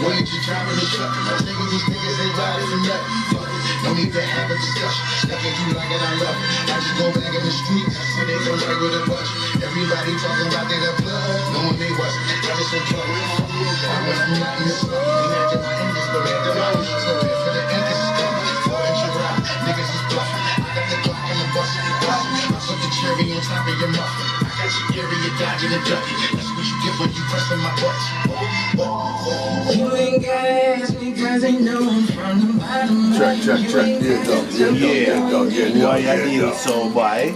When you just driving the truck, nigga, these niggas ain't riding for nothing. Fuck it, no need to have a discussion. Stuck if you like it, I love it. I just go back in the street, so they can right with a bunch. Everybody talking about they the blood, knowing they wasn't. I just some trouble. I was not in this love. Imagine my endings, but at the right. So if for the end, this is coming. 4-inch route, niggas is bluffing. I got the Glock and the bus. I put the cherry on top of your muffin. I got your area dodging and ducking. That's what you get when you pressing my buttons. You ain't gotta ask me cause they know I'm from the bottom. Check. Yeah, So, boy.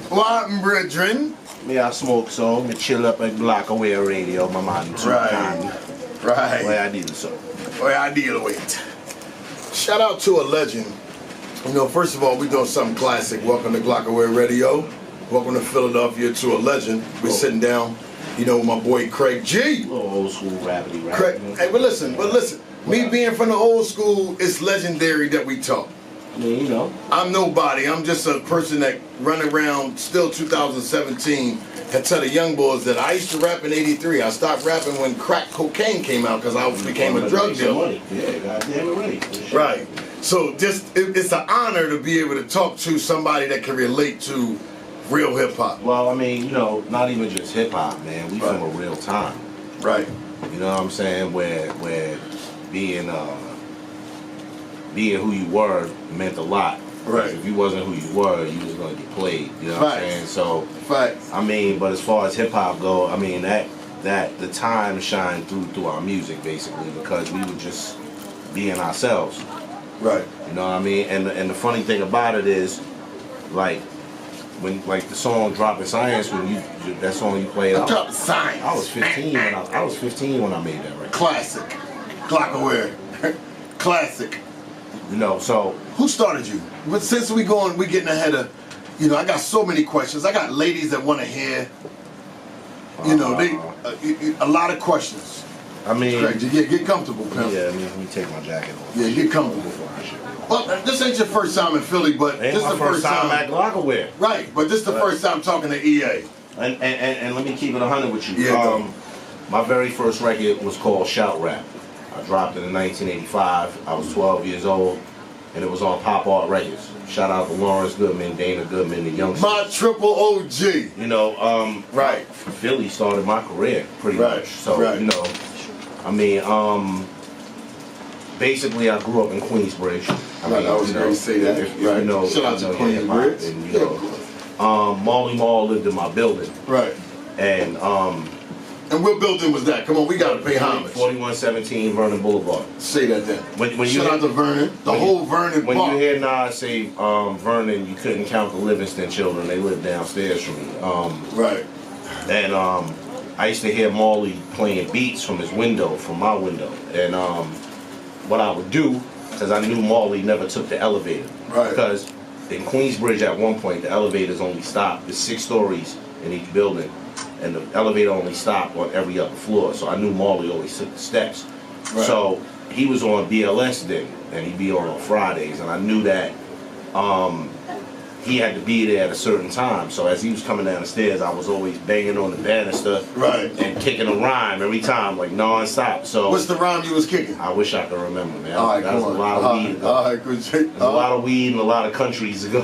What happened, brethren? Me I smoke so, me chill up at Glocawear radio, my man. Right. Why I deal so? Why I deal with. Shout out to a legend. You know, first of all, we doing something classic. Welcome to Glocawear Radio. Welcome to Philadelphia to a legend. We're sitting down, you know, with my boy Craig G. A little old school rappity rap. Craig, hey, but listen. Me being from the old school, it's legendary that we talk. I mean, you know. I'm nobody. I'm just a person that run around still 2017 and tell the young boys that I used to rap in '83. I stopped rapping when crack cocaine came out because I became a drug dealer. Yeah, goddamn right. Right. So it's an honor to be able to talk to somebody that can relate to real hip hop. Well, I mean, you know, not even just hip hop, man. We from a real time. Right. You know what I'm saying? Where being who you were meant a lot. Right. If you wasn't who you were, you was gonna get played. You know what I'm saying? So, facts. I mean, but as far as hip hop go, I mean that the time shined through our music basically because we were just being ourselves. Right. You know what I mean? And the funny thing about it is, like when like the song "Dropping Science," when that song you played, Dropping Science. I was 15 when I made that record. Classic. Glocawear. Classic. You know, so who started you? But since we getting ahead of, you know, I got so many questions. I got ladies that want to hear, you know, a lot of questions. I mean, Craig, yeah, get comfortable, pal. Yeah, let me take my jacket off. Yeah, get comfortable. Well, this ain't your first time in Philly, but this is the first time at Glocawear. Right, but this is the first time talking to EA. And let me keep it 100 with you. Yeah, my very first record was called Shout Rap. I dropped it in 1985. I was 12 years old, and it was on Pop Art Records. Shout out to Lawrence Goodman, Dana Goodman, the youngsters. My triple OG. You know, right. Philly started my career pretty much. So, you know, I mean, basically I grew up in Queensbridge. I was going to say that. If you know, shout out to Queensbridge. And, you know, Marley Marl lived in my building. Right. And what building was that? Come on, we got to pay homage. 4117 Vernon Boulevard. Say that then. When shout out to Vernon. The whole Vernon When park. you hear Nas say Vernon, you couldn't count the Livingston children. They lived downstairs from me. Right. And I used to hear Marley playing beats from his window, from my window. And what I would do, because I knew Marley never took the elevator. Right. Because in Queensbridge at one point, the elevators only stopped. There's 6 stories in each building. And the elevator only stopped on every upper floor, so I knew Marley always took the steps. Right. So he was on BLS then, and he'd be on Fridays, and I knew that he had to be there at a certain time. So as he was coming down the stairs, I was always banging on the banister and kicking a rhyme every time, like non-stop. So what's the rhyme you was kicking? I wish I could remember, man. All right, that was a lot of weed ago. All right, good. There's a lot of weed and a lot of countries ago.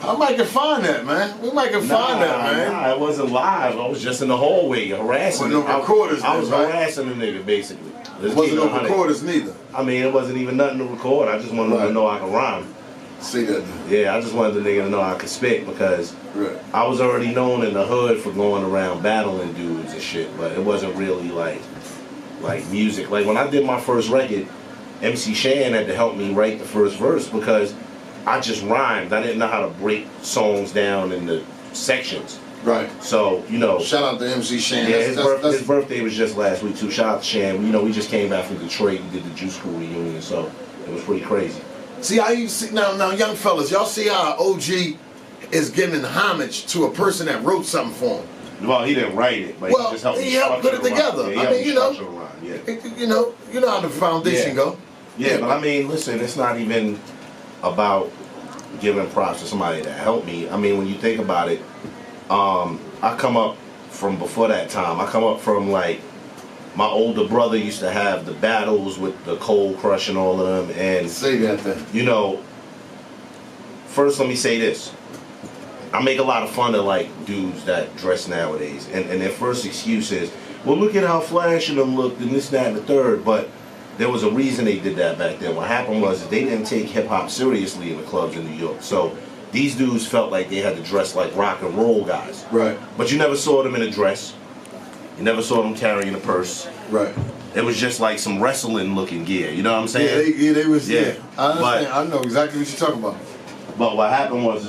I might can find that, man. We might can find that, man. Nah, it wasn't live. I was just in the hallway harassing him. No recorders, I was harassing the nigga, basically. Wasn't no recorders neither. I mean, it wasn't even nothing to record. I just wanted him to know I could rhyme. See that? Yeah, I just wanted the nigga to know I could spit because I was already known in the hood for going around battling dudes and shit, but it wasn't really like music. Like when I did my first record, MC Shan had to help me write the first verse because I just rhymed. I didn't know how to break songs down into sections. Right. So, you know. Shout out to MC Shan. Yeah, his birthday was just last week too. Shout out to Shan. You know, we just came back from Detroit. We did the Juice Crew reunion, so it was pretty crazy. See how you see now young fellas, y'all see how OG is giving homage to a person that wrote something for him. Well, he didn't write it, but he just helped put it together. Yeah, I mean, you know how the foundation go. Yeah, but I mean, listen, it's not even about giving props to somebody that helped me. I mean, when you think about it, I come up from before that time. I come up from like my older brother used to have the battles with the Cold Crush and all of them. And say that then. You know, first let me say this. I make a lot of fun of like dudes that dress nowadays, and their first excuse is, well, look at how flashy them looked and this, that, and the third. But there was a reason they did that back then. What happened was they didn't take hip hop seriously in the clubs in New York. So these dudes felt like they had to dress like rock and roll guys. Right. But you never saw them in a dress. You never saw them carrying a purse. Right. It was just like some wrestling looking gear. You know what I'm saying? Yeah, they was. Yeah. I understand. But, I know exactly what you're talking about. But what happened was,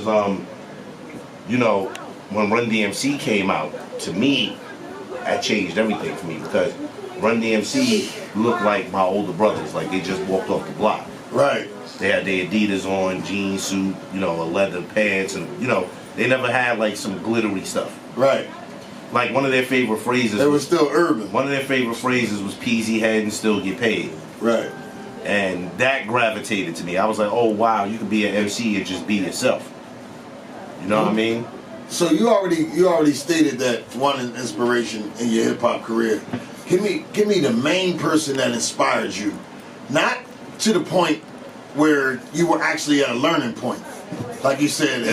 you know, when Run DMC came out, to me, that changed everything for me because Run DMC looked like my older brothers, like they just walked off the block. Right. They had their Adidas on, jean suit, you know, a leather pants, and you know, they never had like some glittery stuff. Right. Like one of their favorite phrases. They were still urban. One of their favorite phrases was "Peasy head and still get paid." Right. And that gravitated to me. I was like, oh wow, you could be an MC and just be yourself. You know what I mean? So you already stated that one inspiration in your hip hop career. Give me the main person that inspired you, not to the point where you were actually at a learning point, like you said,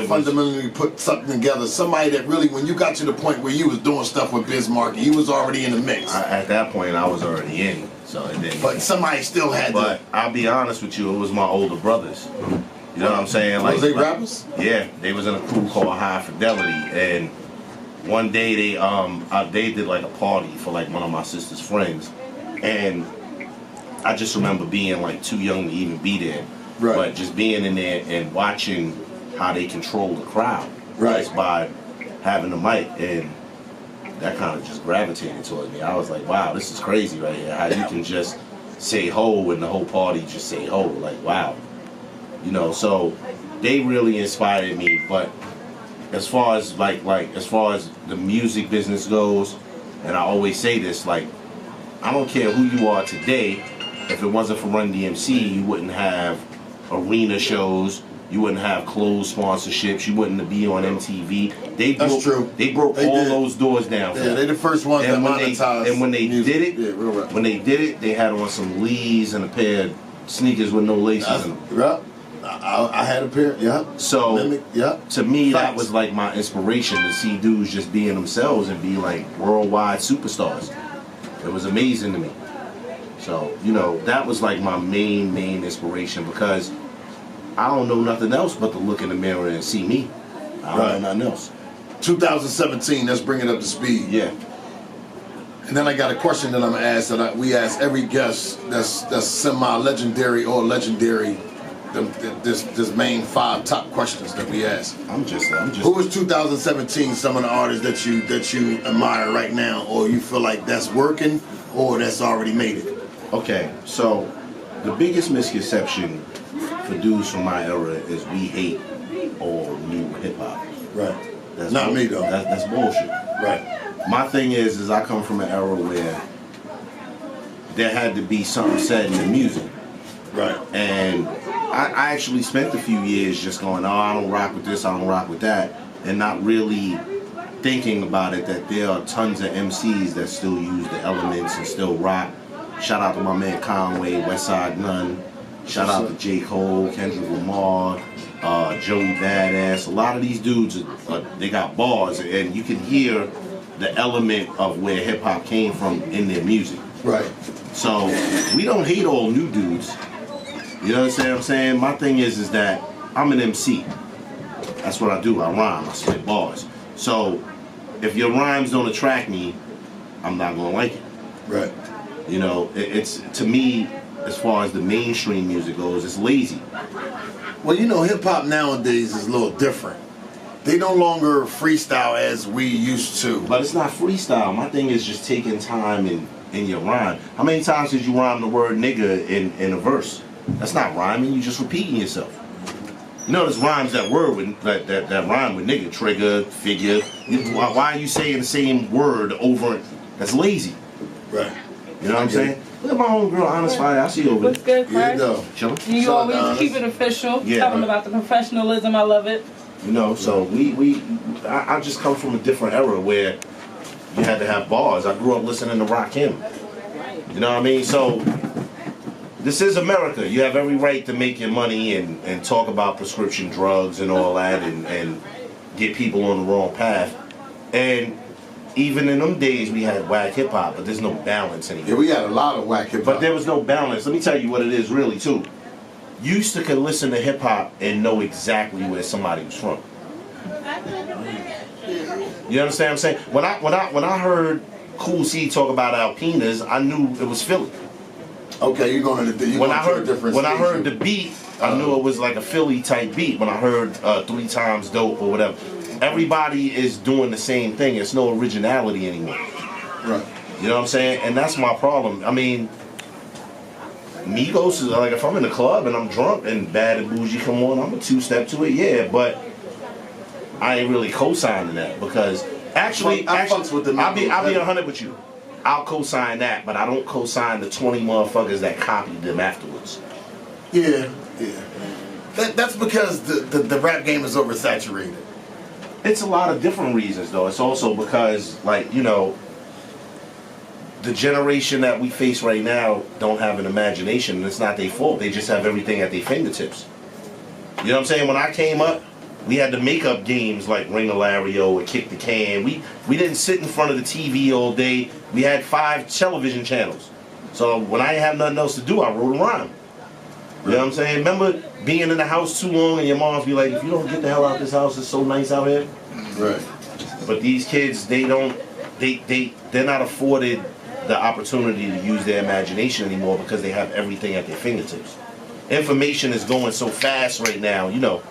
fundamentally put something together. Somebody that really, when you got to the point where you was doing stuff with Bismarck, you was already in the mix. At that point, I was already in. So it didn't. But somebody still had. But I'll be honest with you, it was my older brothers. You know what I'm saying? Was they rappers? Yeah, they was in a crew called High Fidelity, and one day they did like a party for like one of my sister's friends, and I just remember being like too young to even be there, right. But just being in there and watching how they control the crowd, right, just by having the mic, and that kind of just gravitated towards me. I was like, wow, this is crazy right here. How you can just say ho and the whole party just say ho, like wow. You know, so they really inspired me. But as far as as far as the music business goes, and I always say this, like, I don't care who you are today, if it wasn't for Run DMC, you wouldn't have arena shows, you wouldn't have clothes sponsorships, you wouldn't be on MTV. That's true. They broke all those doors down. Yeah, they're the first ones that monetized. And when they music. did it, yeah, real rap. When they did it, they had on some Lees and a pair of sneakers with no laces in them. Right. I had a pair, yeah. So, to me, Facts. that was like my inspiration to see dudes just being themselves and be like worldwide superstars. It was amazing to me. So, you know, that was like my main inspiration because I don't know nothing else but to look in the mirror and see me. I don't know nothing else. 2017, let's bring it up to speed. Yeah. And then I got a question that I'm gonna ask we ask every guest that's semi-legendary or legendary. This main 5 top questions that we ask. I'm just. Who is 2017? Some of the artists that you admire right now, or you feel like that's working, or that's already made it. Okay, so the biggest misconception for dudes from my era is we hate all new hip hop. Right. That's not me though. That's bullshit. Right. My thing is I come from an era where there had to be something said in the music. Right. And I actually spent a few years just going, oh, I don't rock with this, I don't rock with that, and not really thinking about it that there are tons of MCs that still use the elements and still rock. Shout out to my man Conway, Westside Gunn. Shout out to J. Cole, Kendrick Lamar, Joey Badass. A lot of these dudes, they got bars, and you can hear the element of where hip hop came from in their music. Right. So we don't hate all new dudes. You know what I'm saying? My thing is that I'm an MC. That's what I do. I rhyme. I spit bars. So if your rhymes don't attract me, I'm not gonna like it. Right. You know, it's to me, as far as the mainstream music goes, it's lazy. Well, you know, hip hop nowadays is a little different. They no longer freestyle as we used to. But it's not freestyle. My thing is just taking time in your rhyme. How many times did you rhyme the word nigga in a verse? That's not rhyming. You're just repeating yourself. You know, there's rhymes that rhyme with nigga, trigger, figure. Why are you saying the same word over? That's lazy. Right. You know what I'm saying? Look at my homegirl, Honest Fire. I see you over there. What's good, Craig? Yeah, Chillin'? You always keep it official. Yeah, Talking about the professionalism. I love it. You know, so I just come from a different era where You had to have bars. I grew up listening to Rakim. You know what I mean? So this is America. You have every right to make your money and talk about prescription drugs and all that and get people on the wrong path. And even in them days, we had whack hip hop, but there's no balance anymore. Yeah, we had a lot of whack hip hop. But there was no balance. Let me tell you what it is really too. You used to could listen to hip hop and know exactly where somebody was from. You understand what I'm saying? When I heard Cool C talk about Alpinas, I knew it was Philly. Okay, you're going to a different when I stage. heard the beat, I knew it was like a Philly type beat. When I heard 3 Times Dope or whatever, everybody is doing the same thing. It's no originality anymore. Right. You know what I'm saying? And that's my problem. I mean, Migos is like, if I'm in the club and I'm drunk and Bad and Bougie come on, I'm a 2-step to it, yeah, but I ain't really co-signing that because actually, fucks with the I'll be Migos. 100 with you. I'll co-sign that, but I don't co-sign the 20 motherfuckers that copied them afterwards. Yeah. That's because the rap game is oversaturated. It's a lot of different reasons, though. It's also because, like, you know, the generation that we face right now don't have an imagination, and it's not their fault. They just have everything at their fingertips. You know what I'm saying? When I came up, we had to make up games like Ring-a-Lario and Kick the Can. We didn't sit in front of the TV all day. We had 5 television channels. So when I didn't have nothing else to do, I wrote a rhyme. You know what I'm saying? Remember being in the house too long and your moms be like, if you don't get the hell out of this house, it's so nice out here. Right. But these kids, they're not afforded the opportunity to use their imagination anymore because they have everything at their fingertips. Information is going so fast right now, you know,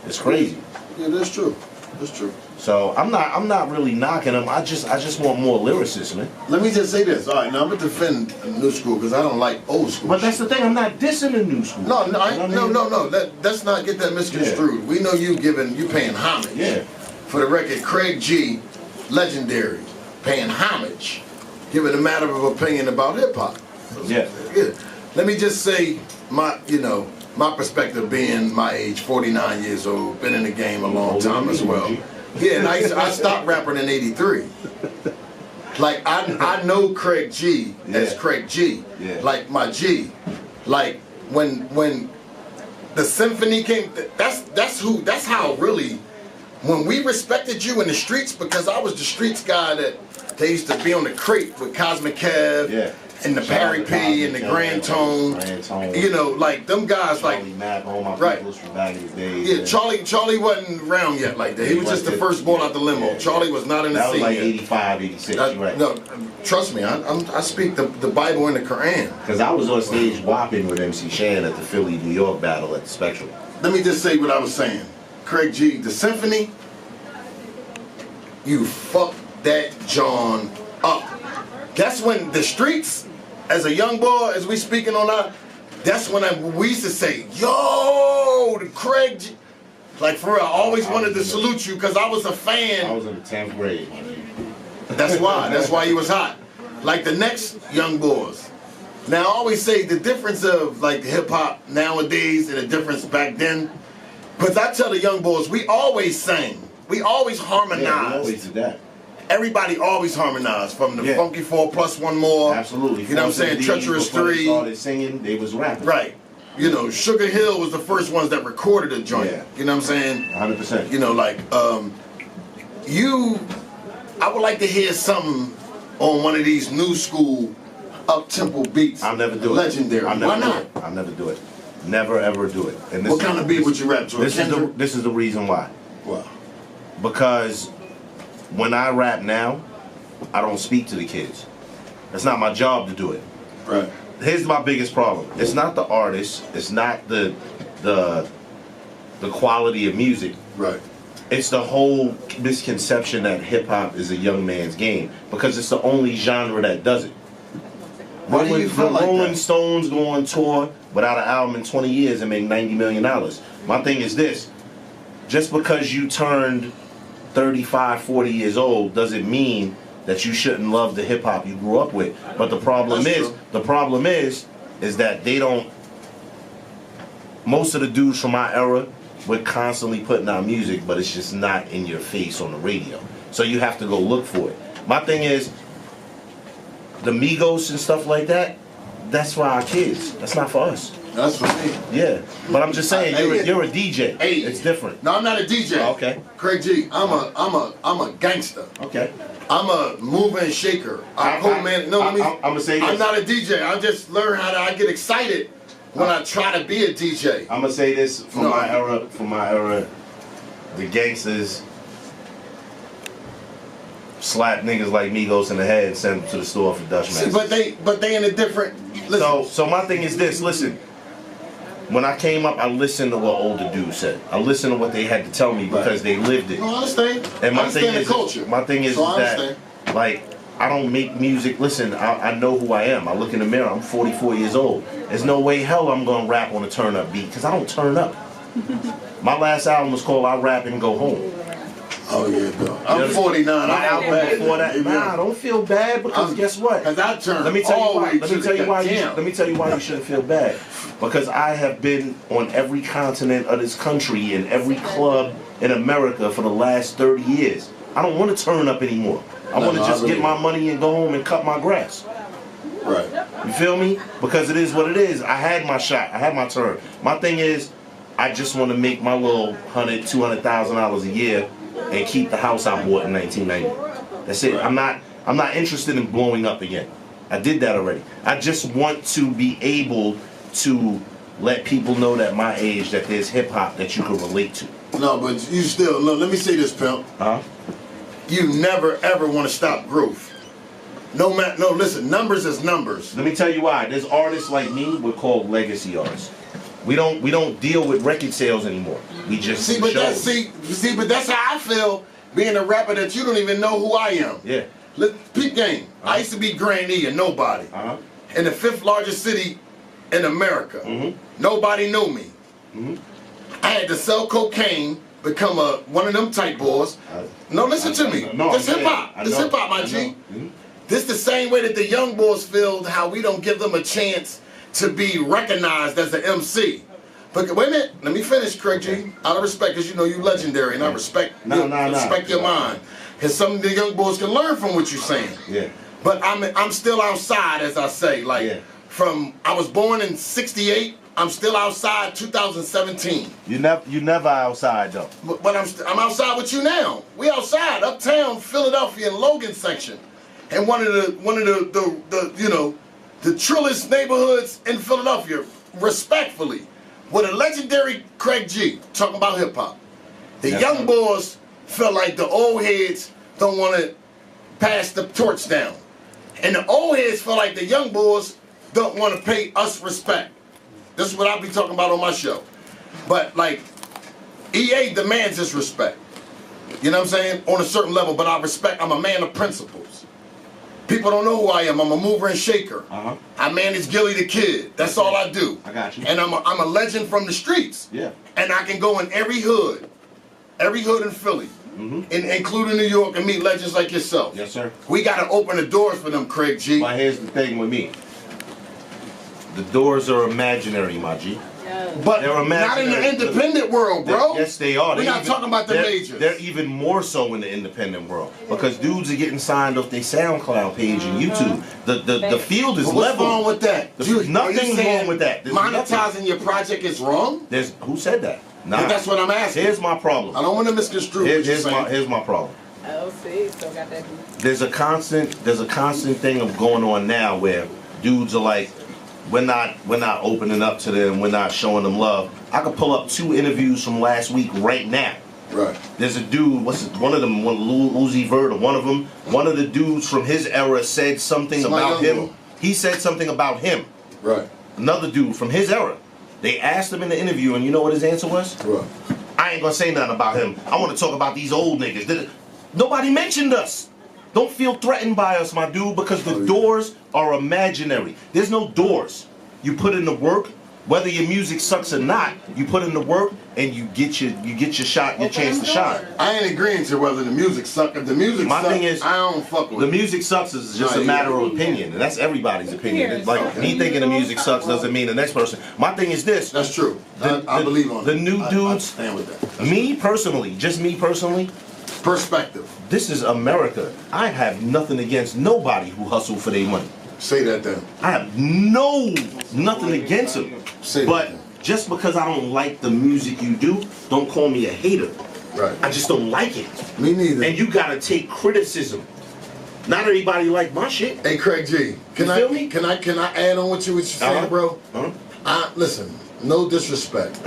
it's crazy. Yeah, that's true. That's true. So I'm not really knocking them. I just want more lyricists, man. Let me just say this. All right, now I'm gonna defend new school because I don't like old school. But that's the thing. I'm not dissing the new school. No. Let's not get that misconstrued. Yeah. We know you paying homage. Yeah. For the record, Craig G, legendary, paying homage, giving a matter of opinion about hip hop. Yeah. Let me just say my perspective being my age, 49 years old, been in the game a long time as well. Yeah, and I stopped rapping in '83. Like I know Craig G as Craig G, like my G. Like when the symphony came, that's how really when we respected you in the streets, because I was the streets guy that they used to be on the crate with Cosmic Kev. And the Perry P and the Grand Tone, you know, like them guys, Charlie like Mack, all my right. peoples from back in the day. Yeah, Charlie wasn't around yet like that. He was just the first born out the limo. Yeah, Charlie was not in the scene. That was like yet. 85, 86. You're right. No, trust me, I speak the Bible and the Quran. Because I was on stage whopping with MC Shan at the Philly, New York battle at the Spectrum. Let me just say what I was saying. Craig G, the symphony, you fucked that John up. That's when the streets, as a young boy, as we speaking on that, that's when we used to say, yo, the Craig G. Like for real, I always wanted to salute you because I was a fan. I was in the 10th grade. That's why he was hot. Like the next young boys. Now I always say the difference of like hip hop nowadays and the difference back then. Because I tell the young boys, we always sang. We always harmonized. Yeah, we always did that. Everybody always harmonized from the Funky 4 plus one more. Absolutely. You know what I'm saying? Treacherous 3. They started singing, they was rapping. Right. You know, Sugar Hill was the first ones that recorded a joint. Yeah. You know what I'm saying? 100%. You know, like, I would like to hear something on one of these new school up-tempo beats. I'll never do it. Legendary. Why not? I'll never do it. Never ever do it. And What kind of beat would you rap to? This is the reason why. Wow. Because when I rap now, I don't speak to the kids. It's not my job to do it. Right. Here's my biggest problem. It's not the artist. It's not the quality of music. Right. It's the whole misconception that hip hop is a young man's game because it's the only genre that does it. Why do you feel like Rolling that? Stones go on tour without an album in 20 years and make $90 million. My thing is this: just because you turned 35, 40 years old doesn't mean that you shouldn't love the hip hop you grew up with. But the problem is that they don't. Most of the dudes from our era, we're constantly putting out music, but it's just not in your face on the radio. So you have to go look for it. My thing is, the Migos and stuff like that, that's for our kids. That's not for us. That's for me. Yeah, but I'm just saying, you're a DJ. Hey, it's different. No, I'm not a DJ. Oh, okay. Craig G, I'm a gangster. Okay. I'm a mover and shaker. I'm gonna say this. I'm not a DJ. I just learned how I get excited when I try to be a DJ. I'm gonna say this from my era. The gangsters slap niggas like Migos in the head and send them to the store for Dutch See, Masters. but they in a different. Listen. So my thing is this. Listen, when I came up, I listened to what older dudes said. I listened to what they had to tell me because they lived it. No, I understand. And my I thing understand is, the culture. my thing is that, like, I don't make music. Listen, I know who I am. I look in the mirror. I'm 44 years old. There's no way hell I'm gonna rap on a turn up beat because I don't turn up. My last album was called I Rap and Go Home. Oh yeah, bro. I'm 49. My album before that. Nah, don't feel bad because guess what? Because I turned. Let me tell you why you shouldn't feel bad. Because I have been on every continent of this country and every club in America for the last 30 years. I don't want to turn up anymore. I want to just get my money and go home and cut my grass. Right. You feel me? Because it is what it is. I had my shot. I had my turn. My thing is, I just want to make my little $200,000 a year and keep the house I bought in 1990. That's it. I'm not interested in blowing up again. I did that already. I just want to be able to let people know that my age that there's hip hop that you can relate to. No, but you still no. Let me say this, pimp. You never ever want to stop growth. No, listen. Numbers is numbers. Let me tell you why. There's artists like me. We're called legacy artists. We don't deal with record sales anymore. We just see, but that's how I feel being a rapper that you don't even know who I am. Yeah. Peep game. I used to be Granny and nobody. In the 5th largest city in America. Nobody knew me. I had to sell cocaine, become one of them type boys. No, listen to me. This hip hop. This hip hop, my G. This the same way that the young boys feel how we don't give them a chance to be recognized as an MC. But wait a minute, let me finish, Craig G. Out of respect, because you know you legendary, and I respect your mind. Because some of the young boys can learn from what you're saying. Yeah. But I'm still outside, as I say. Like I was born in '68. I'm still outside 2017. You never outside though. But I'm outside with you now. We outside, uptown Philadelphia in Logan section, and one of the you know, the trillest neighborhoods in Philadelphia, respectfully, with a legendary Craig G talking about hip hop. The young boys feel like the old heads don't want to pass the torch down, and the old heads feel like the young boys don't want to pay us respect. This is what I'll be talking about on my show. But like, EA demands his respect. You know what I'm saying? On a certain level, but I'm a man of principles. People don't know who I am. I'm a mover and shaker. I manage Gilly the Kid. That's all I do. I got you. And I'm a legend from the streets. Yeah. And I can go in every hood in Philly, including New York, and meet legends like yourself. Yes, sir. We got to open the doors for them, Craig G. But here's the thing with me. The doors are imaginary, my G. But they're imaginary. Not in the independent world, bro. Yes, they are. We're not talking about the majors. They're even more so in the independent world because dudes are getting signed off their SoundCloud page and YouTube. The field is level. What's wrong with that? Nothing's wrong with that. Monetizing your project is wrong? Who said that? Nah. That's what I'm asking. Here's my problem. I don't want to misconstrue what you're saying. Here's my problem. Oh, see, so got that. There's a constant thing of going on now where dudes are like, we're not opening up to them, we're not showing them love. I could pull up 2 interviews from last week right now. Right. There's a dude, one of them, Uzi Vert, or one of the dudes from his era said something about him. He said something about him. Right. Another dude from his era. They asked him in the interview, and you know what his answer was? Right. I ain't gonna say nothing about him. I want to talk about these old niggas. Nobody mentioned us. Don't feel threatened by us, my dude, because the doors are imaginary. There's no doors. You put in the work, whether your music sucks or not, you put in the work and you get your shot, your chance to shine. I ain't agreeing to whether the music sucks. If the music sucks, thing is, I don't fuck with it. The music sucks is just a matter of opinion, and that's everybody's opinion. It's like me thinking the music sucks doesn't mean the next person. My thing is this. That's true. I believe on the new dudes. I stand with that. Me personally, just me personally. Perspective. This is America. I have nothing against nobody who hustle for their money. Say that then. I have nothing against them. Say but that then. just because I don't like the music you do, don't call me a hater. Right. I just don't like it. Me neither. And you gotta take criticism. Not everybody like my shit. Hey, Craig G, can You feel me? Can I add on what you're saying, bro? Listen, no disrespect.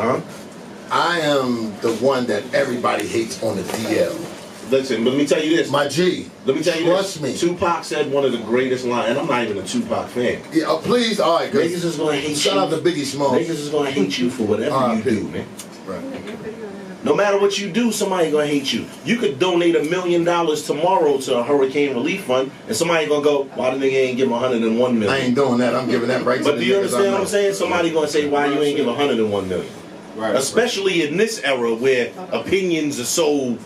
I am the one that everybody hates on the DL. Listen, but let me tell you this. My G. Let me tell you Trust this. me. Tupac said one of the greatest lines, and I'm not even a Tupac fan. Yeah, please, all right. Niggas is gonna hate you. Shout out to Biggie Smalls. Niggas is gonna hate you for whatever you do, man. Right. No matter what you do, somebody gonna hate you. You could donate $1 million tomorrow to a hurricane relief fund, and somebody gonna go, "Why the nigga ain't give 101 million?" I ain't doing that. I'm giving that right to the But do you niggas I understand what know. I'm saying? Somebody gonna say, "Why you ain't give 101 million?" Right. Especially in this era where opinions are so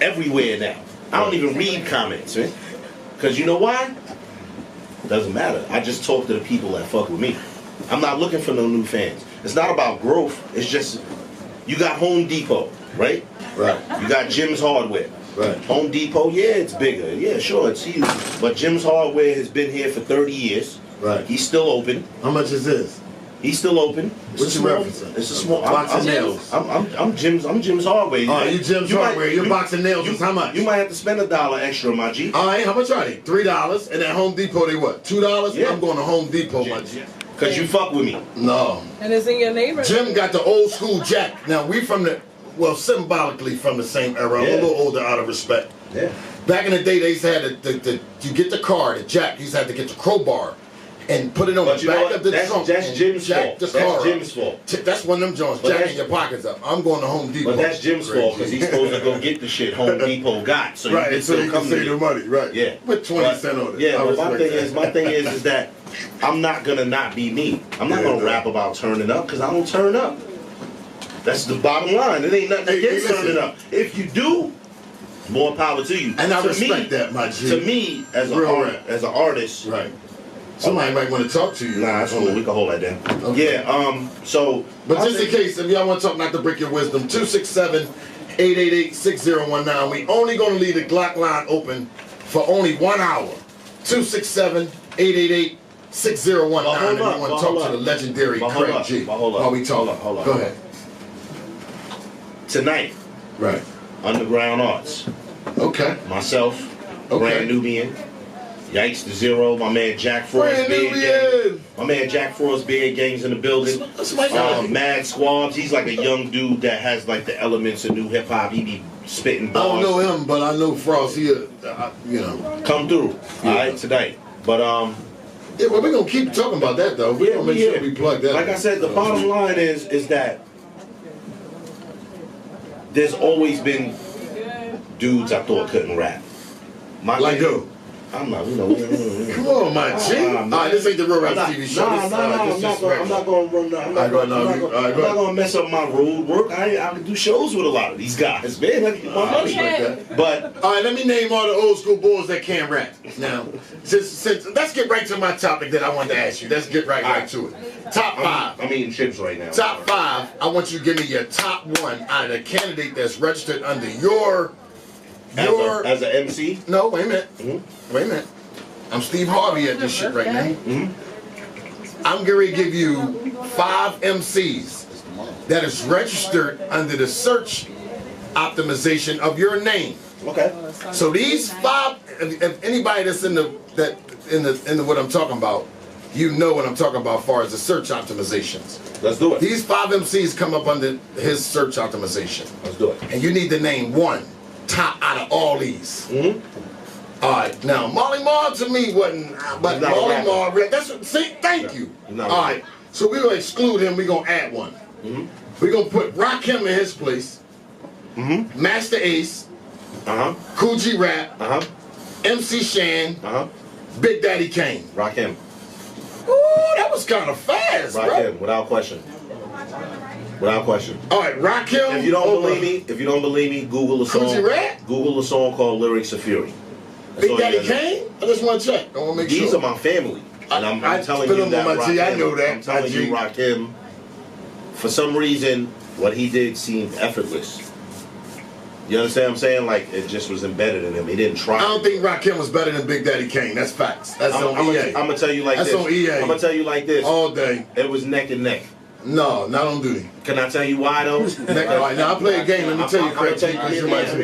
everywhere now. I don't even read comments, man. Because you know why? Doesn't matter. I just talk to the people that fuck with me. I'm not looking for no new fans. It's not about growth. It's just, you got Home Depot, right? Right. You got Jim's Hardware. Right. Home Depot, yeah, it's bigger. Yeah, sure, it's huge. But Jim's Hardware has been here for 30 years. Right. He's still open. How much is this? He's still open. What's your reference? It's a small Box of nails. I'm Jim's Hardware. Oh, you Jim's Hardware. Your box of nails is how much? You might have to spend $1 extra, my G. All right, how much are they? $3. And at Home Depot, they what? $2? Yeah. I'm going to Home Depot, my G. Cause you fuck with me. No. And it's in your neighborhood. Jim got the old school jack. Now, we from the, well, symbolically from the same era. I'm a little older out of respect. Yeah. Back in the day, they used to have you get the car, the jack, you used to have to get the crowbar and put it on But the you know back what? of the That's- trunk that's and Jim's jack fault. the That's car up. Jim's fault. That's one of them joints, But jacking that's- your pockets up. I'm going to Home Depot. But that's Jim's fault because he's supposed to go get the shit Home Depot got, so you right, can so still you come can to save me. the money, right? Yeah. Put 20 cents on it. Yeah, I but my respect thing that. is that I'm not gonna not be me. I'm not Yeah, gonna no. rap about turning up because I don't turn up. That's the bottom line. It ain't nothing Hey, against listen. turning up. If you do, more power to you. And I To respect me, that, my G. To me, as Real an rap. artist, Right. Somebody might want to talk to you. nah, that's cool. We can hold that down. Okay. Yeah. So, But I just in think- case, if y'all want to talk, not to break your wisdom, 267-888-6019. We only going to leave the Glock line open for only 1 hour. 267-888-6019. But hold If you up, want but to talk hold to up. the legendary But hold Craig up, G. but hold up, While we talk. hold up. Go ahead. tonight, Right. Underground Arts, Okay. myself, Okay. Brand Nubian, Yikes to Zero, my man Jack Frost, Brand Beard Gang. Nubian. My man Jack Frost, Beard Gang's in the building. That's my guy. Mad Squabs, he's like a young dude that has like the elements of new hip hop. He be spitting I bars. don't know him, but I know Frost. He, you know. Come through, all right, tonight. But Yeah, well, we're going to keep talking about that, though. We're going to make sure we plug that. Like I said, the bottom line is that there's always been dudes I thought couldn't rap. Like who? I'm not, you know. Come on, my G. All right, this ain't the Real Rap TV show. I'm This, not going to run. I'm not go going to mess up my road work. I can do shows with a lot of these guys, man. Like, my money. But all right, let me name all the old school boys that can't rap. Now, since let's get right to my topic that I wanted to ask you. Let's get right to it. Top five. I'm eating chips right now. Top five. I want you to give me your top one out of the candidate that's registered under your. As an MC. No, wait a minute. Mhm. Wait a minute. I'm Steve Harvey at this shit right now. Mhm. I'm going to give you 5 MCs that is registered under the search optimization of your name. Okay. So these 5, if anybody that's in the what I'm talking about, you know what I'm talking about as far as the search optimizations. Let's do it. These 5 MCs come up under his search optimization. Let's do it. And you need to name one top out of all these. Mm-hmm. All right, now Molly Marr to me wasn't, but He's not a Molly rapper. Marr, that's what, see, thank you. He's All not a rapper. right, so we're gonna exclude him, we're gonna add one. Mm-hmm. We're gonna put Rakim in his place, Mm-hmm. Master Ace, Uh-huh. Cool G Rap, Uh-huh. MC Shan, Uh-huh. Big Daddy Kane. Rock him. Ooh, that was kind of fast, Rock bro. him. Without question. Without question. All right, Rakim. If you don't over believe me, Google a song. Coogee Rap? Google a song called Lyrics of Fury. That's Big all you Daddy gotta know. Kane? I just want to check. I want to make These sure. are my family. And I'm I telling put you them that on my G, I Rakim- know that, I'm telling my G. you Rakim, for some reason, what he did seemed effortless. You understand what I'm saying? Like, it just was embedded in him. He didn't try. I don't think Rakim was better than Big Daddy Kane. That's facts. That's on EA. I'm gonna tell you like That's this. on EA. I'm gonna tell you like this. All day. It was neck and neck. No, not on duty. Can I tell you why though? All right, now I play a game. Let me tell you, Craig.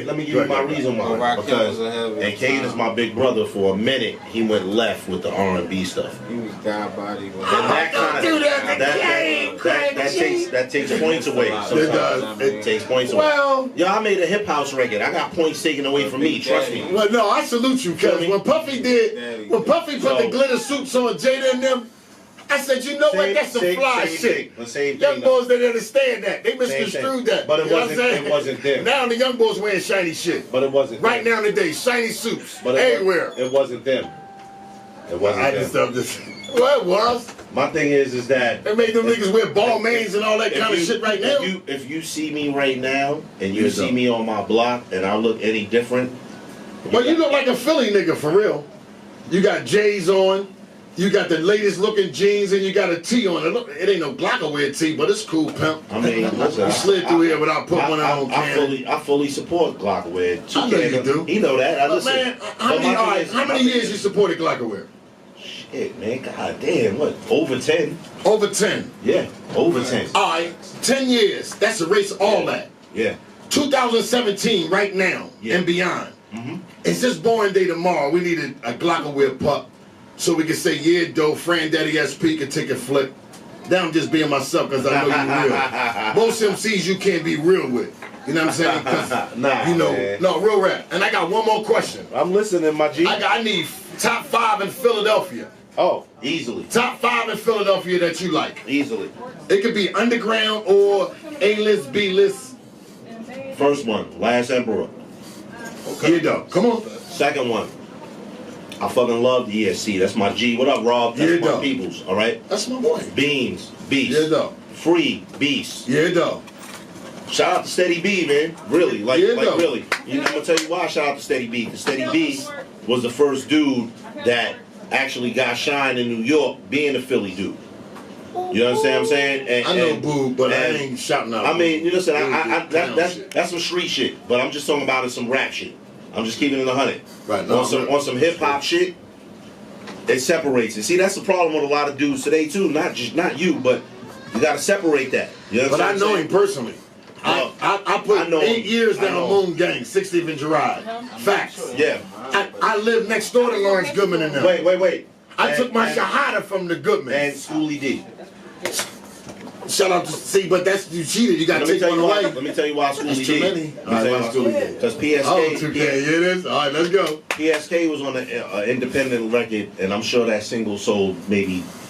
Let me give you my reason why. Because and Kane is my big brother. For a minute, he went left with the R&B stuff. He was God body. And that kind of that takes points away. It does. It takes points away. Well, yo, I made a hip house record. I got points taken away from me. Trust me. well, no, I salute you because when Puffy put the glitter suits on Jada and them, I said, you know what? That's some fly shit. The same Young thing. boys didn't understand that. They misconstrued that. But it You know what wasn't. I'm saying? It wasn't them. Now the young boys wearing shiny shit. But it wasn't. Right them. now today, shiny suits But everywhere. It wasn't them. It wasn't I them. just well, it was. My thing is that They made them niggas wear ball mains and all that kind of shit right now. If you see me right now and you see me on my block and I look any different, Well, you look like a Philly nigga for real. You got J's on. You got the latest looking jeans and you got a T on. It ain't no Glocawear T, but it's cool, pimp. I mean, listen, You slid through here without putting one on camera. I fully support Glocawear. I know you do. You know that. But man, how many years you supported Glocawear? Shit, man. God damn, what? Over 10? Over 10. Yeah, over 10. All right, 10 years. That's erase all that. Yeah. 2017 right now and beyond. It's just born day tomorrow. We need a Glocawear pup so we can say, yeah, dope, Fran Daddy SP can take a flip. Now I'm just being myself because I know you real. Most MCs you can't be real with. You know what I'm saying? 'Cause, Nah, you know, man. no, real rap. And I got one more question. I'm listening, my G. I need top 5 in Philadelphia. Oh, easily. Top 5 in Philadelphia that you like. Easily. It could be underground or A-list, B-list. First one, Last Emperor. Here you go. Come on. Second one, I fucking love the ESC. That's my G. What up, Rob? That's Yeah, my dog. peoples, all right? That's my boy. Beans, Beast. Yeah, dog. Free, Beast. Yeah, dog. Shout out to Steady B, man. Really, like Yeah, dog. really. You know, I'm gonna tell you why. Shout out to Steady B. Because Steady B was the first dude that actually got shine in New York, being a Philly dude. You understand what I'm saying? And, I know Boo, but I and- ain't shouting out. I mean, you know, Shit. that's some street shit. But I'm just talking about some rap shit. I'm just keeping it 100. Right, no, on some hip hop shit, it separates it. See, that's the problem with a lot of dudes today too. Not you, but you gotta separate that. You know But I what I'm know saying? him personally. Well, I put I know 8 him. years I down know Moon Gang, 60th and Gerard. Facts. Yeah. I live next door to Lawrence Goodman and them. Wait. I took my and, Shahada from the Goodman. and Schoolie D. Shout out to see, but that's you cheated. You got to Let me take tell one you why. away. Let me tell you why Schoolie That's D. too many. Let me tell you why Schoolie D. Because PSK. Oh, 2K. Here it is. All right, let's go. PSK was on an independent record, and I'm sure that single sold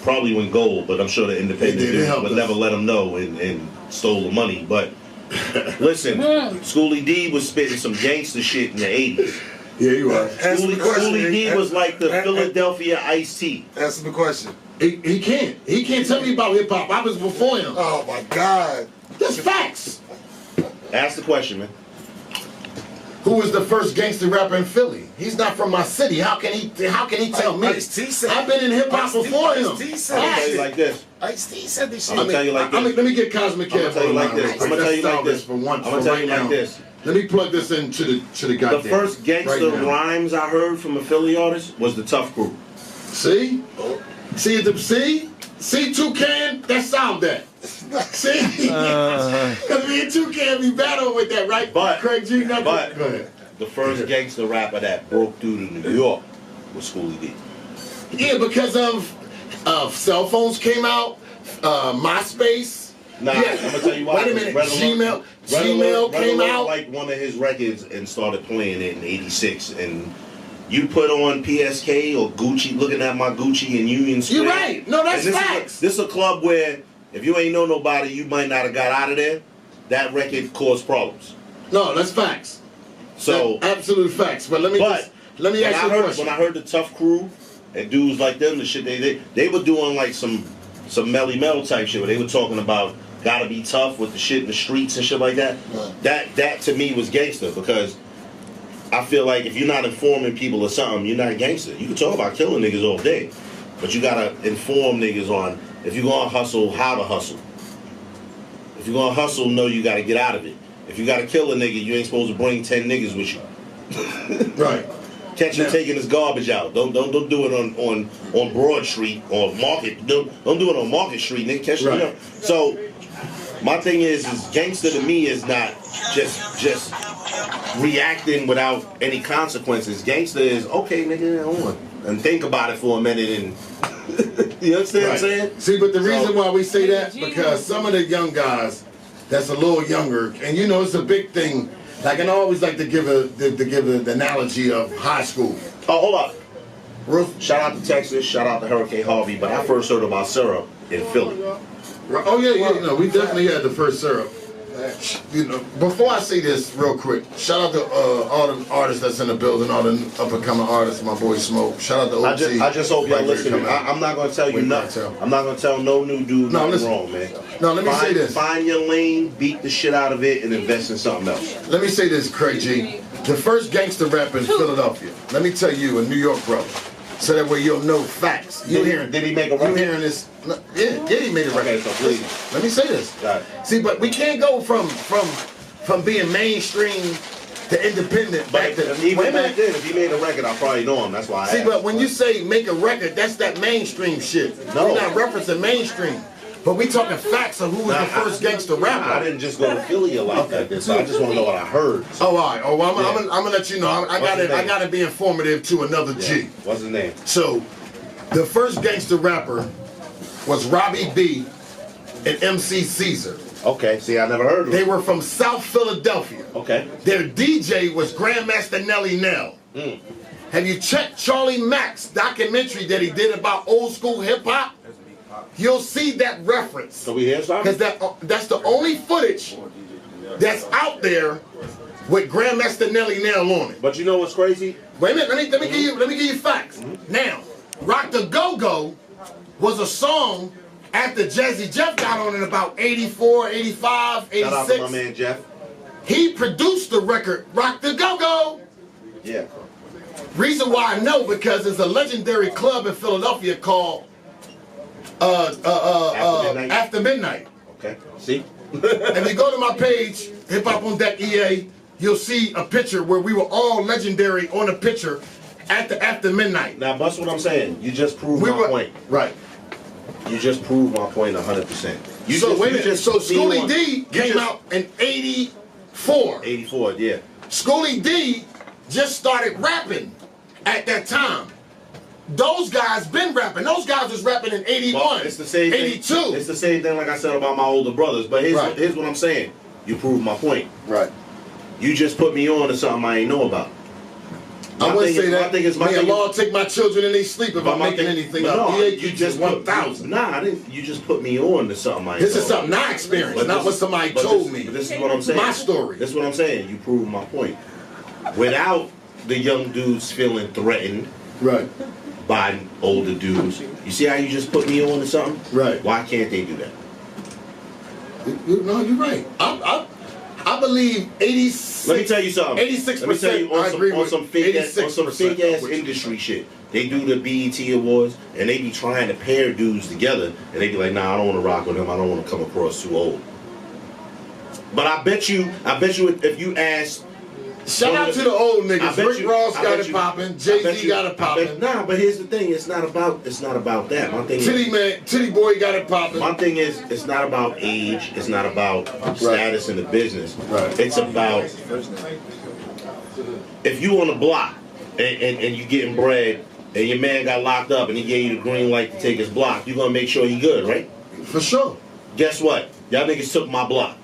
probably went gold, but I'm sure the independent It helped would us. never let them know and stole the money. But listen, Schoolie D was spitting some gangster shit in the 80s. Yeah, you are. Answer the question. Schoolie D was like the Philadelphia Ice-T. Answer the question. He can't. He can't tell me about hip hop. I was before him. Oh my God. That's facts. Ask the question, man. Who was the first gangster rapper in Philly? He's not from my city. How can he tell me? Ice-T said- I've been in hip hop Ice-T before him. Ice-T said- I'm gonna tell you like this. Ice-T said this shit. I'm gonna tell you like this. Let me get Cosmic I'm Cat gonna tell you like this. I'm gonna tell you like this. For one, I'm gonna tell you like this. Let me plug this into the goddamn. The first gangster right now. rhymes I heard from a Philly artist was the Tough Crew. See? See, Toucan? That sound that. See? Because me and Toucan be battling with that, right? But- Craig G, nothing. but- Go ahead. The first gangster rapper that broke through to New York was Schoolie D. Yeah, because of cell phones came out, MySpace. Nah, Yeah. I'm gonna tell you why. Wait a minute, Gmail came out. Like one of his records and started playing it in '86, and you put on PSK or Gucci, looking at my Gucci and Union Square. You're right. No, that's And facts. This is a club where if you ain't know nobody, you might not have got out of there. That record caused problems. No, that's facts. So, That's absolute facts. But let me ask when you a question. when I heard the Tough Crew and dudes like them, the shit they were doing like some Melly Mel type shit where they were talking about gotta be tough with the shit in the streets and shit like that. Right. That to me was gangster because I feel like if you're not informing people of something, you're not gangster. You can talk about killing niggas all day, but you gotta inform niggas on if you're gonna hustle, how to hustle. If you're gonna hustle, know you gotta get out of it. If you gotta kill a nigga, you ain't supposed to bring 10 niggas with you. Right. Catch him taking his garbage out. Don't do it on Broad Street or Market. Don't do it on Market Street, nigga. Catch Right. you know. So my thing is gangster to me is not just reacting without any consequences. Gangster is okay, nigga, hold on, and think about it for a minute and you understand what I'm saying? See, but the reason why we say that because some of the young guys that's a little younger, and you know it's a big thing. Like, and I always like to give the analogy of high school. Oh, hold up. Shout out to Texas, shout out to Hurricane Harvey, but I first heard about syrup in Philly. Oh yeah, you know, we definitely had the first syrup. You know, before I say this real quick, shout out to all the artists that's in the building, all the up and coming artists, my boy Smoke. Shout out to OT. I just hope y'all listening. I'm not gonna tell you nothing. I'm not gonna tell no new dude nothing wrong, man. No, let me say this. Find your lane, beat the shit out of it, and invest in something else. Let me say this, Craig G. The first gangster rap in Philadelphia. Let me tell you, a New York brother. So that way you'll know facts. Did he make a record? You hearing this? No, yeah, he made a record. Okay, so please. Let me say this. Got it. See, but we can't go from being mainstream to independent back to. Even back then, if he made a record, I probably know him. That's why I See, asked. but when you say make a record, that's that mainstream shit. No. We're not referencing mainstream. But we talking facts of who was the first gangster rapper. I didn't just go to Philly a lot like this, so I just want to know what I heard. Oh, all right. Oh, well, I'm gonna let you know. I gotta be informative to another G. What's his name? So, the first gangster rapper was Robbie B and MC Caesar. Okay, see, I never heard of him. They were from South Philadelphia. Okay. Their DJ was Grandmaster Nelly Nell. Have you checked Charlie Mack's documentary that he did about old school hip hop? You'll see that reference. So we hear something? Because that's the only footage that's out there with Grandmaster Nelly Nell on it. But you know what's crazy? Wait a minute, let me give you facts. Now, Rock the Go-Go was a song after Jazzy Jeff got on in about 84, 85, 86. Shout out to my man Jeff. He produced the record Rock the Go-Go. Yeah. Reason why I know because there's a legendary club in Philadelphia called After Midnight. Okay. See? If you go to my page, HipHopOnDeckEa, you'll see a picture where we were all legendary on a picture after midnight. Now, that's what I'm saying. You just proved my point. Right. You just proved my point 100%. So wait a minute. So Schoolie D came out in 84. 84, yeah. Schoolie D just started rapping at that time. Those guys been rapping. Those guys was rapping in 81, Well, it's the same 82. Thing. It's the same thing like I said about my older brothers. But here's what I'm saying. You proved my point. Right. You just put me on to something I ain't know about. I wouldn't say that. My Me and Law take my children and they sleep if I'm making anything up. No, you just 1,000. Nah, I didn't. You just put me on to something I ain't This know is something I experienced, not what somebody told me. This is what I'm saying. My story. This is what I'm saying. You proved my point. Without the young dudes feeling threatened Right. by older dudes, you see how you just put me on to something? Right. Why can't they do that? No, you're right. I believe 86. Let me tell you something. 86%. Let me tell you on some fake ass 86%. industry shit. They do the BET Awards and they be trying to pair dudes together and they be like, nah, I don't want to rock with them. I don't want to come across too old. But I bet you if you ask. Shout out to the old niggas. Rick Ross got it popping. Jay-Z got it popping. Nah, but here's the thing. It's not about that. My thing Titty Boy got it popping. My thing is, it's not about age. It's not about status in the business. Right. It's about if you on the block and you getting bread and your man got locked up and he gave you the green light to take his block, you gonna make sure you good, right? For sure. Guess what? Y'all niggas took my block.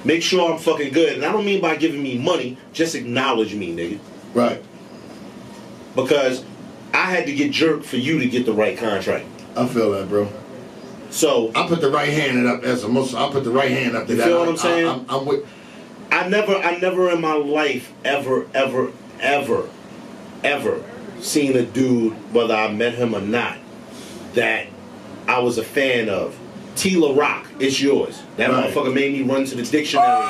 Make sure I'm fucking good. And I don't mean by giving me money, just acknowledge me, nigga. Right. Because I had to get jerked for you to get the right contract. I feel that, bro. So I put the right hand up as a Muslim. I put the right hand up to that. You feel what I'm saying? I'm with. I never in my life ever seen a dude, whether I met him or not, that I was a fan of. Tila Rock, it's yours. That motherfucker made me run to the dictionary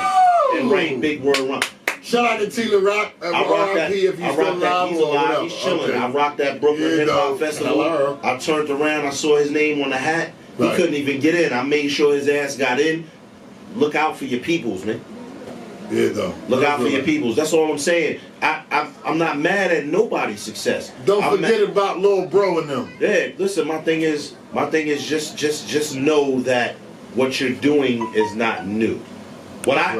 and write big word run. Shout out to Tila Rock. I rock that. If I rock that. He's alive. He's chilling. Okay. I rocked that Brooklyn Hip Hop Festival. I turned around. I saw his name on the hat. He couldn't even get in. I made sure his ass got in. Look out for your peoples, man. Yeah, though. Look out for your peoples. That's all I'm saying. I'm not mad at nobody's success. Don't forget about Lil Bro and them. Yeah, listen. My thing is just know that what you're doing is not new. When I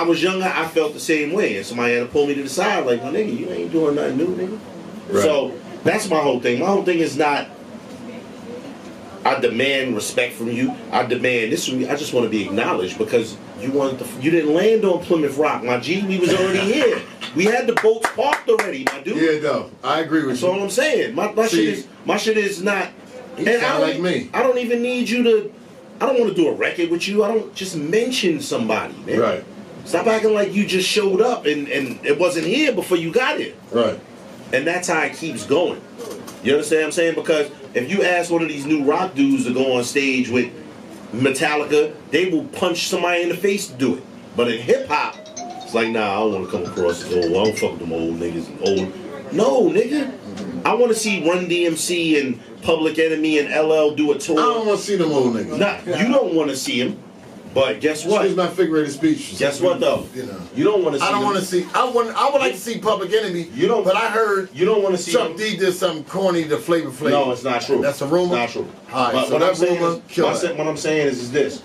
was younger, I felt the same way, and somebody had to pull me to the side, like, my nigga, you ain't doing nothing new, nigga. Right. So that's my whole thing. My whole thing is not, I demand respect from you. I demand this from you. I just want to be acknowledged because you didn't land on Plymouth Rock, my G. We was already here. We had the boats parked already, my dude. Yeah, though. I agree with you. That's all I'm saying. My shit is not. You sound like me. I don't even need you to. I don't want to do a record with you. I don't just mention somebody, man. Right. Stop acting like you just showed up and it wasn't here before you got here. Right. And that's how it keeps going. You understand what I'm saying? Because if you ask one of these new rock dudes to go on stage with Metallica, they will punch somebody in the face to do it. But in hip hop, it's like, nah, I don't want to come across as old. I don't fuck with them old niggas and old. No, nigga. I want to see Run DMC and Public Enemy and LL do a tour. I don't want to see them old niggas. Nah, you don't want to see them. But guess what? Excuse my figurative speech. Guess what though? You know, you don't want to see. I don't want to see. I would like to see Public Enemy. You don't. But I heard you don't want to see. Chuck D did something corny to Flavor Flav. No, it's not true. That's a rumor. It's not true. All right, but so what I'm saying what I'm saying is this: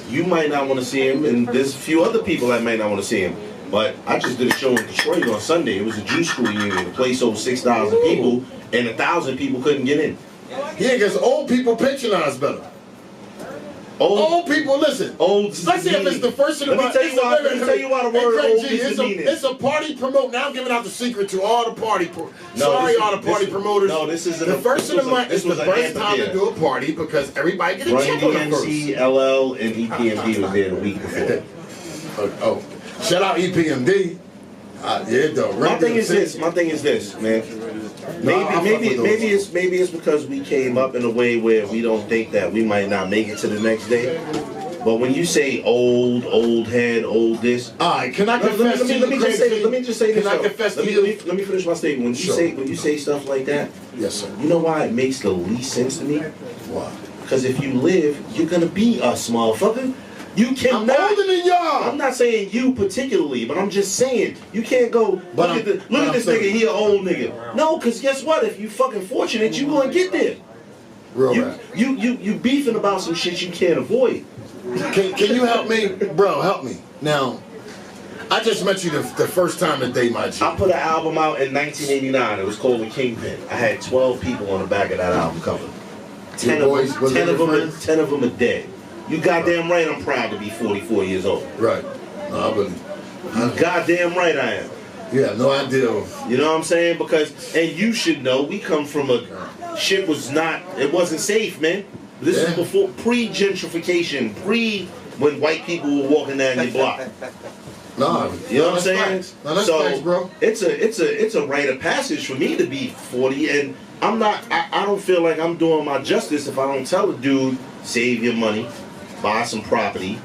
you might not want to see him, and there's a few other people that might not want to see him. But I just did a show in Detroit on Sunday. It was a Jew school reunion. The place sold 6,000 people, and 1,000 people couldn't get in. Yeah, because old people patronize better. Old people, listen. Old. Let's see if it's the first of the Let me tell you why the word old is demeaning. It's a party promote. Now I'm giving out the secret to all the party. All the party promoters. No, this is the first of the month. It's the first time to do a party because everybody get a check on the first. DMC, LL, and EPMD was there the week before. Oh, shout out EPMD. Yeah, though. My thing is this, man. Maybe it's because we came up in a way where we don't think that we might not make it to the next day. But when you say old head, old this. All right, can I confess to you? Let me just say this. Can I confess to you? Let me finish my statement. When you say stuff like that, yes, sir. You know why it makes the least sense to me? Why? Because if you live, you're gonna be us, motherfucker. You cannot. I'm older than y'all. I'm not saying you particularly, but I'm just saying you can't go. Look at this nigga. He an old nigga. No, because guess what? If you fucking fortunate, you gonna get there. You beefing about some shit you can't avoid. Can you help me, bro? Help me now. I just met you the first time today, my G. I put an album out in 1989. It was called The Kingpin. I had 12 people on the back of that album cover. 10 of them are dead. You goddamn right I'm proud to be 44 years old. Right. No, I believe. You goddamn right I am. Yeah, no idea. You know what I'm saying? Because, and you should know, we come from shit it wasn't safe, man. This is before, pre-gentrification, when white people were walking down your block. No, you know what I'm saying? No, that's facts, bro. It's a rite of passage for me to be 40, and I don't feel like I'm doing my justice if I don't tell a dude, save your money, buy some property,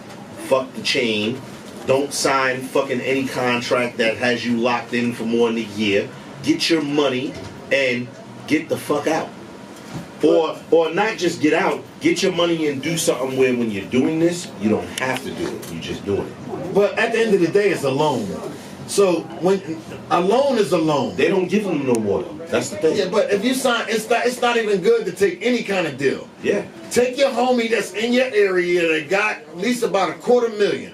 fuck the chain, don't sign fucking any contract that has you locked in for more than a year, get your money and get the fuck out. Or not just get out, get your money and do something where when you're doing this, you don't have to do it, you're just doing it. But at the end of the day, it's a loan. So when a loan is a loan. They don't give them no more though. That's the thing. Yeah, but if you sign, it's not even good to take any kind of deal. Yeah. Take your homie that's in your area that got at least about $250,000.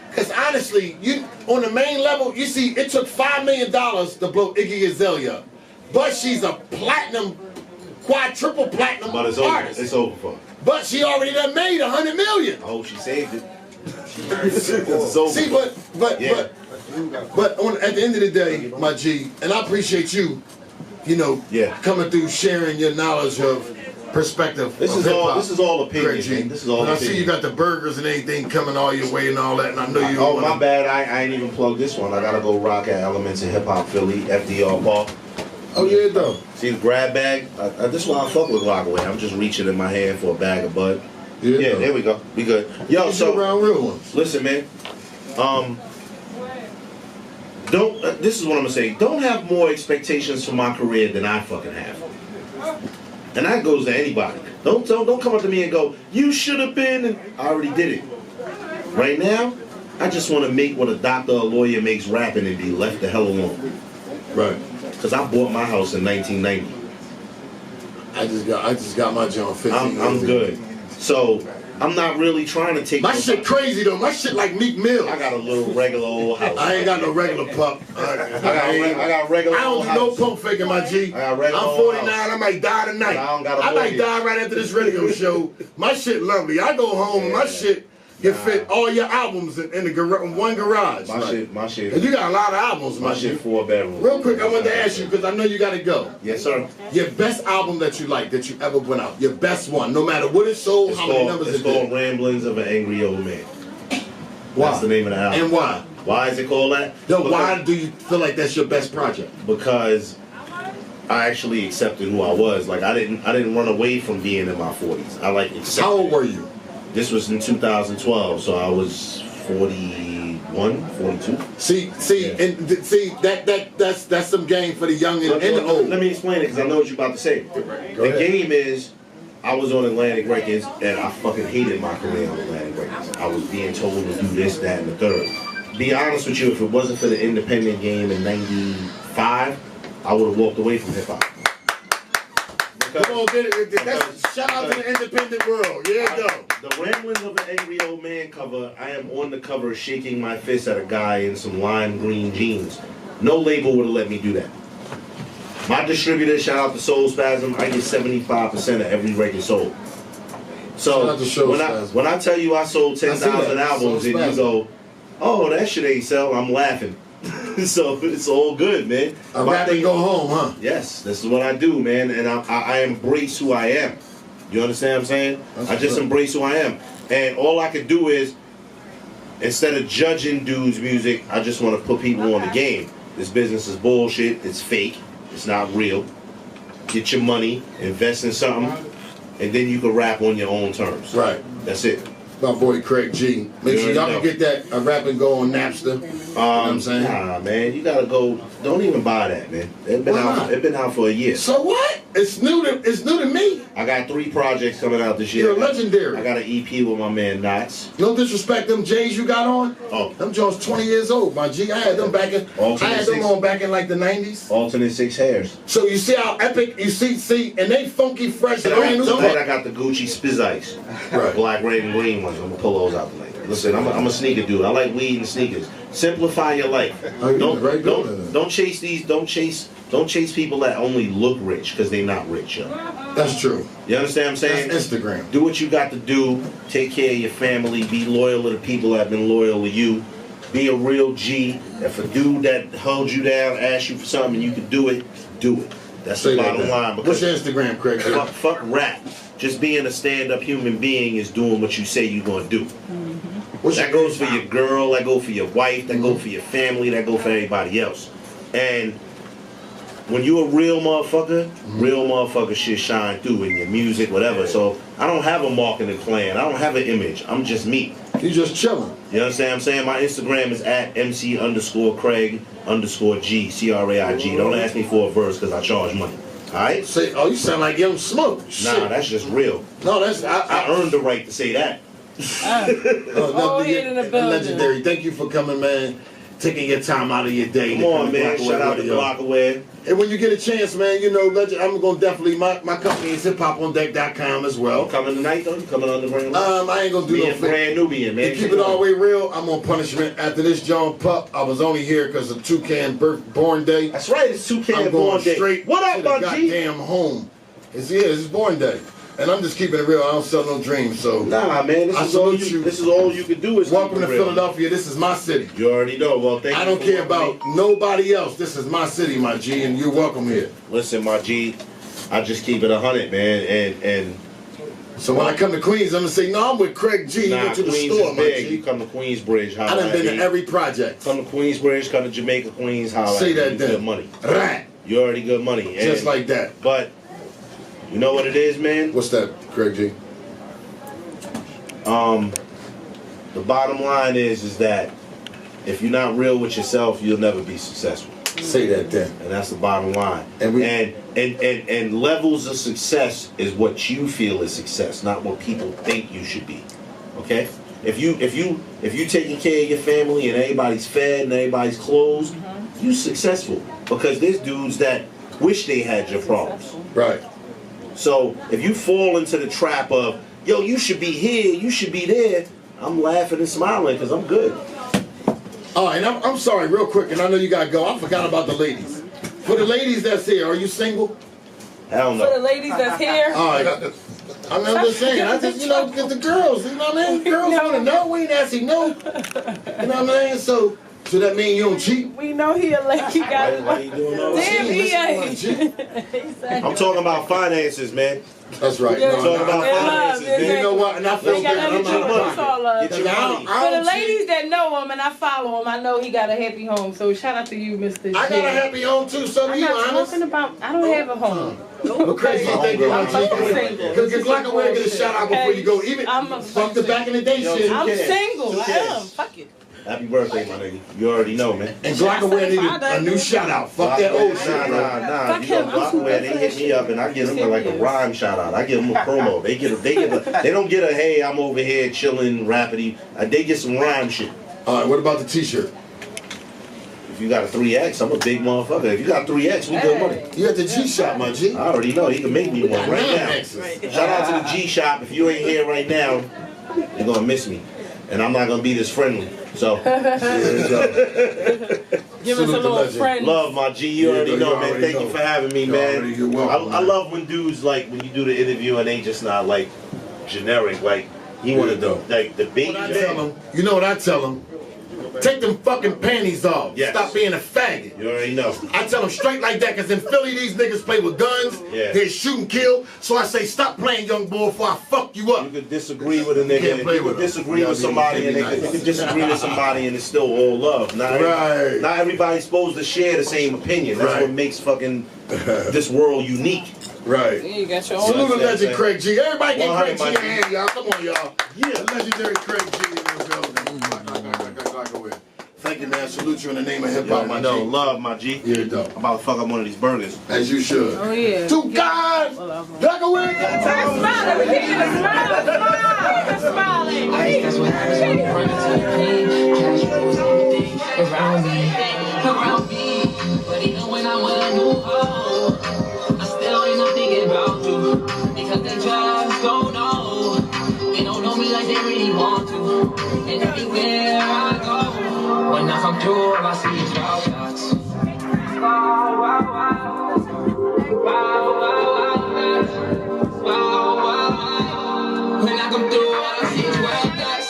Because honestly, you on the main level, you see, it took $5 million to blow Iggy Azalea, but she's a platinum, quadruple platinum artist. It's over for her. But she already done made $100 million. I hope she saved it. See, but at the end of the day, my G, and I appreciate you, coming through, sharing your knowledge of perspective. This is all opinion. This is all opinion. I see you got the burgers and everything coming all your way and all that, and I know you. Oh, my bad. I ain't even plugged this one. I gotta go rock at Elements in Hip Hop Philly, FDR Park. Oh yeah, though. See the grab bag? This is why I fuck with Glocawear. I'm just reaching in my hand for a bag of bud. Yeah, there we go. We good. Yo, so around real ones. Listen, man. This is what I'm gonna say. Don't have more expectations for my career than I fucking have. And that goes to anybody. Don't come up to me and go, you should have been, and I already did it. Right now, I just want to make what a doctor or lawyer makes rapping and be left the hell alone. Right. Because I bought my house in 1990. I just got my joint 15 I'm years good. ago. So I'm not really trying to take My shit crazy though. My shit like Meek Mill. I got a little regular old house. I ain't got no regular pup. I got regular I don't old do no house. pump faking, my G. I got regular I'm old 49. house. I might die tonight. I don't got a I might mortgage. die right after this radio show. My shit lovely. I go home and my shit can fit all your albums in the one garage. My shit. And you got a lot of albums, My my shit G. 4 bedrooms. Real quick, I wanted to ask you because I know you got to go. Yes, sir. Your best album that you like that you ever went out. Your best one, no matter what it sold, how many numbers It's it called did. Ramblings of an Angry Old Man. Why? That's the name of the album. And why? Why is it called that? Yo, why do you feel like that's your best project? Because I actually accepted who I was. Like I didn't run away from being in my 40s. I like accepted. How old were you? This was in 2012, so I was 41, 42. See, that's some game for the young and the old. Let me explain it because I know what you're about to say. The game is, I was on Atlantic Records and I fucking hated my career on Atlantic Records. I was being told to do this, that, and the third. Be honest with you, if it wasn't for the independent game in '95, I would have walked away from hip hop. Come on, get it. That's, shout out to the independent world. Yeah, go. The Ramblings of an Angry Old Man cover, I am on the cover shaking my fist at a guy in some lime green jeans. No label would have let me do that. My distributor, shout out to Soul Spasm, I get 75% of every record sold. Shout out to So Soul when Spasm. I tell you I sold I see 10,000 that. albums Soul and you Spasm. go, oh, that shit ain't sell, I'm laughing. So it's all good, man. A My rap and thing- go home, huh? Yes, this is what I do, man, and I embrace who I am. You understand what I'm saying? That's I just good. embrace who I am. And all I could do is, instead of judging dudes' music, I just want to put people on the game. This business is bullshit, it's fake, it's not real. Get your money, invest in something, and then you can rap on your own terms. Right. That's it. My boy Craig G. Make You sure y'all already can get that a rap and go on Napster. You know what I'm saying? Nah, man, you gotta go. Don't even buy that, man. It's been Why out. not? It's been out for a year. So what? It's new to me. I got 3 projects coming out this year. You're legendary. I got an EP with my man Knots. No disrespect, them J's you got on. Oh. Them Jones 20 years old, my G. I had them back in. I had them 26. on back in like the 90s. Alternate 6 hairs. So you see how epic you see, and they funky, fresh, And brand new. tonight I got the Gucci Spizz Ice. Right. Black, red, and green ones. I'm gonna pull those out tonight. Listen, I'm a sneaker dude. I like weed and sneakers. Simplify your life. Oh, you're very good at that. Don't chase these. Don't chase people that only look rich because they not rich, yo. That's true. You understand what I'm saying? That's Instagram. Do what you got to do. Take care of your family. Be loyal to the people that have been loyal to you. Be a real G. If a dude that held you down asks you for something and you can do it, do it. That's Say the that bottom then. line. What's Because your Instagram, Craig? fuck rap. Just being a stand-up human being is doing what you say you're gonna do. What's That goes for your girl. That goes for your wife. That goes for your family. That goes for everybody else. And when you a real motherfucker shit shine through in your music, whatever. So I don't have a marketing plan. I don't have an image. I'm just me. You just chilling. You understand what I'm saying? My Instagram is at MC_Craig_G, CRAIG. Don't ask me for a verse because I charge money. Alright? Say, oh, you sound like Young Smoke. Nah, Shit. that's just real. No, that's I earned the right to say that. Oh, he in the building. Legendary. Thank you for coming, man. Taking your time out of your day. Come to on, come man. to Shout out to Radio. Glocawear. And when you get a chance, man, you know, I'm going to definitely, my company is HipHopOnDeck.com as well. Coming tonight, though? You coming underground? I ain't going to do Me no a brand Nubian, man. To keep it all the way real, I'm on punishment. After this John Pup, I was only here because of Toucan born day. That's right, it's 2K I'm born going day. straight What to up, the my G? goddamn home. It's born day. And I'm just keeping it real. I don't sell no dreams. So Nah, man, I this is all salute you. This is all you can do is welcome keep to it real. Philadelphia. This is my city. You already know. Well, thank you. I don't for care about welcoming me. nobody else. This is my city, my G, and you're welcome here. Listen, my G, I just keep it 100, man, and So when I come to Queens, I'm gonna say, no, I'm with Craig G. You nah, go to the Queens store, is my big. G. You come to Queensbridge, I holla done at been me. to every project. Come to Queensbridge, come to Jamaica, Queens, holla Say at that me. then. Good money. Right. You already good money. And, Just like that. But you know what it is, man? What's that, Craig G? The bottom line is that if you're not real with yourself, you'll never be successful. Say that then. And that's the bottom line. And And levels of success is what you feel is success, not what people think you should be. Okay? if you taking care of your family and everybody's fed and everybody's clothed, you successful. Because there's dudes that wish they had your problems. Right. So if you fall into the trap of, yo, you should be here, you should be there, I'm laughing and smiling because I'm good. All right, I'm sorry, real quick, and I know you gotta go. I forgot about the ladies. For the ladies that's here, are you single? Hell no. For the ladies that's here. All right. I'm just saying, I just, get the girls, you know what I mean? Girls want to know, we ain't asking no. You know what I mean? So that mean you don't cheat? We know he a lady. Why you doing all Damn, that? he ain't. I'm talking about finances, man. That's right. I'm talking about finances, man. You know what? And I feel bad. I'm not Get your money. For the ladies that know him and I follow him, I know he got a happy home. So shout out to you, Mr. I got a happy home too, so do I'm you, not honest? talking about, I don't have a home. But crazy thing is, single. because Glocawear get a shout out before you go. Even fuck the back in the day shit. I'm single. I am. Fuck it. Happy birthday, my nigga. You already know, man. And Glocawear need a new shout out. Fuck that old shit, bro. Nah. You know, Glocawear, they hit me up and I give them like a rhyme shout out. I give them a promo. They don't get a hey, I'm over here chilling, rapidy. They get some rhyme shit. All right, what about the t-shirt? If you got a 3X, I'm a big motherfucker. If you got 3X, we good money. You at the G shop, my G. I already know. He can make me one right now. Right. Shout out to the G shop. If you ain't here right now, you're gonna miss me, and I'm not gonna be this friendly. So, give us a little friend. Love, my G. You already know, man. Thank you for having me, man. You're welcome, I love when dudes like when you do the interview and they just not like generic. Like he wanted the big. You know what I tell them? Take them fucking panties off. Yes. Stop being a faggot. You already know. I tell them straight like that, because in Philly, these niggas play with guns. Yeah. They shoot and kill. So I say, stop playing, young boy, before I fuck you up. You could disagree with a nigga. Can't play You could with disagree them. with somebody, and you could disagree with somebody, and it's still all love. Not everybody's supposed to share the same opinion. That's what makes fucking this world unique. Right. Yeah, you got your own. Salute the legend Craig G. Everybody get Craig G in my hand, y'all. Come on, y'all. Yeah. The legendary Craig G in the building. Thank you, man. Salute you in the name of hip hop, my G. Love, my G. Yeah, dope. I'm about to fuck up one of these burgers. As you should. Oh, yeah. To God! Glocawear! Smile, we need you to smile. Smiling. That's what happens when you run into the pain. Casuals, everything around me. But even when I'm with a new hoe, I still end up thinking about you. Because they just don't know. They don't know me like they really want to. And everywhere I go, when I come through, all I see is wild shots. Wow, wow, wow. Wow, wow, wow. Wow, wow, wow. When I come through, all I see is wild shots.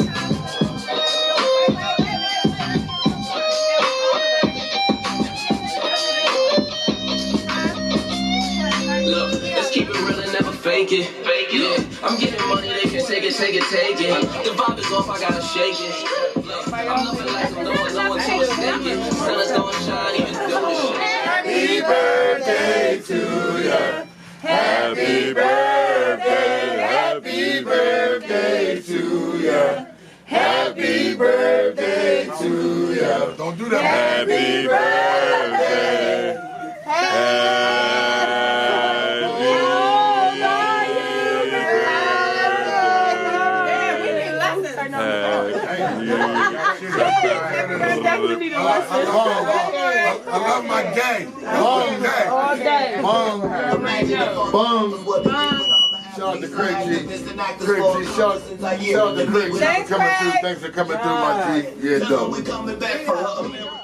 Look, let's keep it real and never fake it. Yeah, I'm getting money, they can take it. The vibe is off, I gotta shake it. Look, I'm living like I'm doing, no one to mistake it. Sun is gonna shine, even through the shit. Happy birthday to ya. Happy birthday, happy birthday to ya. Happy birthday to ya. Don't do that. Happy birthday. I love my gang. All day. Shout out to Craig G. Shout out to Craig G for coming through. Thanks for coming through, my G. Yeah, dope.